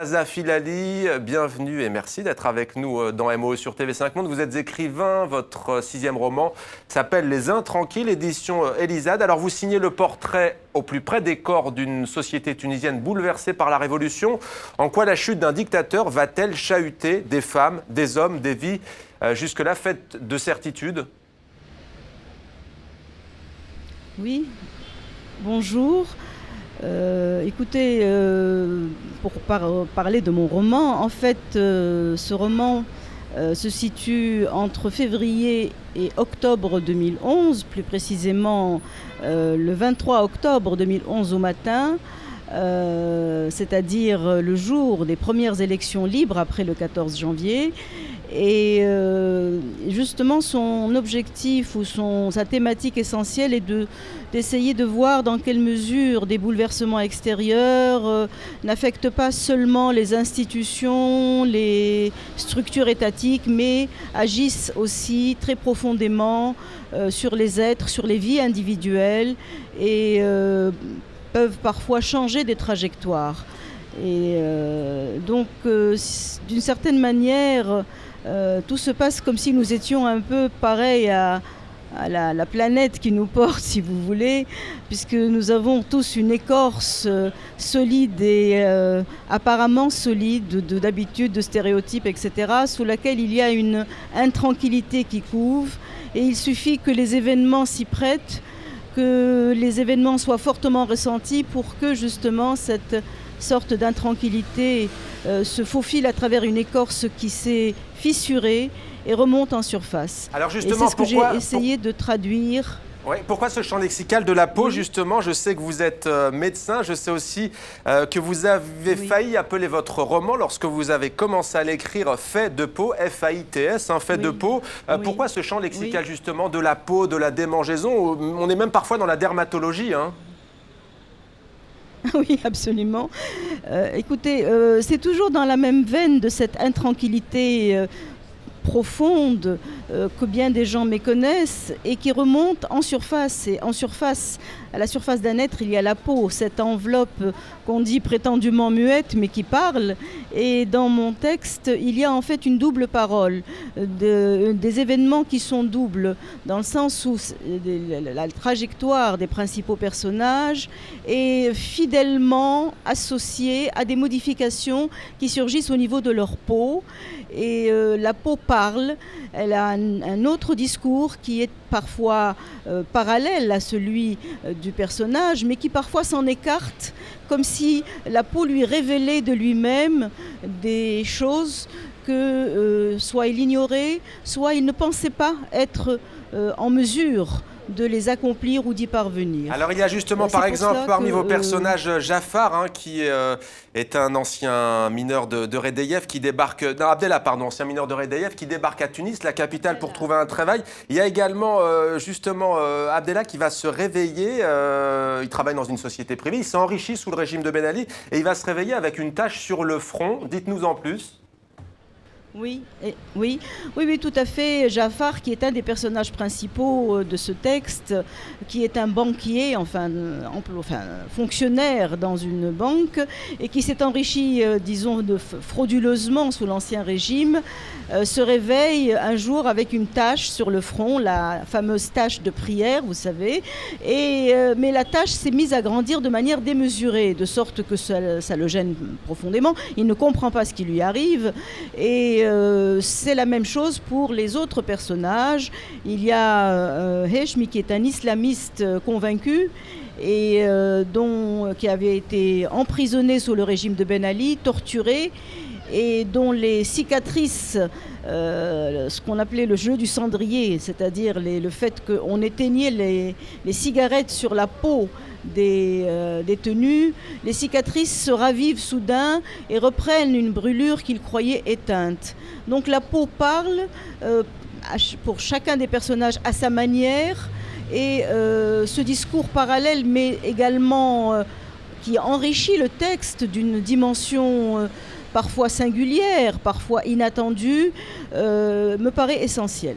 Aza Filali, bienvenue et merci d'être avec nous dans MO sur TV5 Monde. Vous êtes écrivain, votre 6e roman s'appelle Les Intranquilles, édition Elisade. Alors vous signez le portrait au plus près des corps d'une société tunisienne bouleversée par la Révolution. En quoi la chute d'un dictateur va-t-elle chahuter des femmes, des hommes, des vies jusque-là faites de certitude? Oui, bonjour. Écoutez, pour parler de mon roman, en fait, ce roman se situe entre février et octobre 2011, plus précisément le 23 octobre 2011 au matin, c'est-à-dire le jour des premières élections libres après le 14 janvier. Et justement, son objectif ou sa thématique essentielle est d'essayer de voir dans quelle mesure des bouleversements extérieurs n'affectent pas seulement les institutions, les structures étatiques, mais agissent aussi très profondément sur les êtres, sur les vies individuelles et peuvent parfois changer des trajectoires. Et donc, d'une certaine manière, tout se passe comme si nous étions un peu pareils à la planète qui nous porte, si vous voulez, puisque nous avons tous une écorce solide et apparemment solide d'habitudes, de stéréotypes, etc., sous laquelle il y a une intranquillité qui couve. Et il suffit que les événements s'y prêtent, que les événements soient fortement ressentis pour que justement cette sorte d'intranquillité se faufile à travers une écorce qui s'est fissurée et remonte en surface. Alors justement, et c'est ce que j'ai essayé de traduire. Oui, pourquoi ce champ lexical de la peau, justement? Je sais que vous êtes médecin, je sais aussi que vous avez failli appeler votre roman, lorsque vous avez commencé à l'écrire, Fait de peau, F-A-I-T-S, fait de peau. Pourquoi ce champ lexical justement de la peau, de la démangeaison? On est même parfois dans la dermatologie, hein. Oui, absolument. Écoutez, c'est toujours dans la même veine de cette intranquillité profonde que bien des gens méconnaissent et qui remonte en surface. Et en surface, à la surface d'un être, il y a la peau, cette enveloppe qu'on dit prétendument muette mais qui parle. Et dans mon texte, il y a en fait une double parole, des événements qui sont doubles, dans le sens où la trajectoire des principaux personnages est fidèlement associée à des modifications qui surgissent au niveau de leur peau. Et la peau parle, elle a un autre discours qui est parfois parallèle à celui du personnage, mais qui parfois s'en écarte, comme si la peau lui révélait de lui-même des choses que soit il ignorait, soit il ne pensait pas être en mesure de les accomplir ou d'y parvenir. Alors il y a justement par exemple parmi vos personnages Jafar, qui est un ancien mineur de Redeyev qui débarque, non, Abdellah pardon, ancien mineur de Redeyev qui débarque à Tunis, la capitale, pour trouver un travail. Il y a également justement Abdellah qui va se réveiller, il travaille dans une société privée, il s'est enrichi sous le régime de Ben Ali et il va se réveiller avec une tache sur le front. Dites-nous en plus. Oui, tout à fait. Jafar, qui est un des personnages principaux de ce texte, qui est un banquier, fonctionnaire dans une banque, et qui s'est enrichi, disons, frauduleusement sous l'Ancien Régime, se réveille un jour avec une tache sur le front, la fameuse tache de prière, vous savez, mais la tache s'est mise à grandir de manière démesurée, de sorte que ça le gêne profondément. Il ne comprend pas ce qui lui arrive, et c'est la même chose pour les autres personnages. Il y a Heshmi qui est un islamiste convaincu et qui avait été emprisonné sous le régime de Ben Ali, torturé, et dont les cicatrices, ce qu'on appelait le jeu du cendrier, c'est-à-dire le fait qu'on éteignait les cigarettes sur la peau des détenus, les cicatrices se ravivent soudain et reprennent une brûlure qu'ils croyaient éteinte. Donc la peau parle pour chacun des personnages à sa manière, et ce discours parallèle, mais également qui enrichit le texte d'une dimension parfois singulière, parfois inattendue, me paraît essentiel.